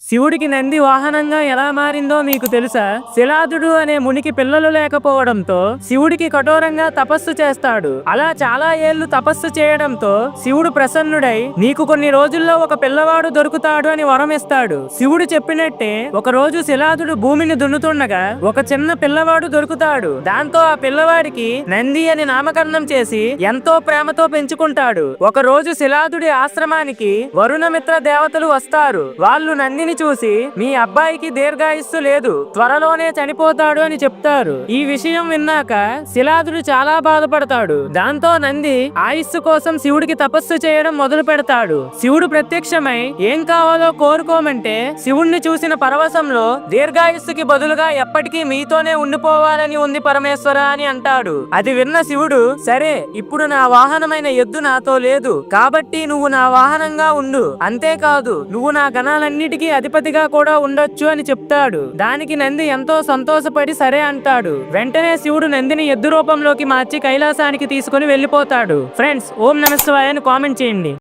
శివుడికి నంది వాహనంగా ఎలా మారిందో మీకు తెలుసా? శిలాదుడు అనే మునికి పిల్లలు లేకపోవడంతో శివుడికి కఠోరంగా తపస్సు చేస్తాడు. అలా చాలా ఏళ్లు తపస్సు చేయడంతో శివుడు ప్రసన్నుడై నీకు కొన్ని రోజుల్లో ఒక పిల్లవాడు దొరుకుతాడు అని వరం ఇస్తాడు. శివుడు చెప్పినట్టే ఒక రోజు శిలాదుడు భూమిని దున్నుతుండగా ఒక చిన్న పిల్లవాడు దొరుకుతాడు. దాంతో ఆ పిల్లవాడికి నంది అని నామకరణం చేసి ఎంతో ప్రేమతో పెంచుకుంటాడు. ఒక రోజు శిలాదుడి ఆశ్రమానికి వరుణమిత్ర దేవతలు వస్తారు. వాళ్ళు నందిని చూసి మీ అబ్బాయికి దీర్ఘాయుస్సు లేదు, త్వరలోనే చనిపోతాడు అని చెప్తారు. ఈ విషయం విన్నాక శిలాదుడు చాలా బాధపడతాడు. దాంతో నంది ఆయుస్సు కోసం శివుడికి తపస్సు చేయడం మొదలు పెడతాడు. శివుడు ప్రత్యక్షమై ఏం కావాలో కోరుకోమంటే శివుణ్ణి చూసిన పరవశంలో దీర్ఘాయుస్సుకి బదులుగా ఎప్పటికీ మీతోనే ఉండిపోవాలని ఉంది పరమేశ్వర అని అంటాడు. అది విన్న శివుడు సరే, ఇప్పుడు నా వాహనమైన ఎద్దు నాతో లేదు కాబట్టి నువ్వు నా వాహనంగా ఉండు, అంతేకాదు నువ్వు నా గణాలన్నిటికీ అధిపతిగా కూడా ఉండొచ్చు అని చెప్తాడు. దానికి నంది ఎంతో సంతోషపడి సరే అంటాడు. వెంటనే శివుడు నందిని ఎద్దు రూపంలోకి మార్చి కైలాసానికి తీసుకుని వెళ్లిపోతాడు. ఫ్రెండ్స్, ఓం నమః శివాయ అని కామెంట్ చేయండి.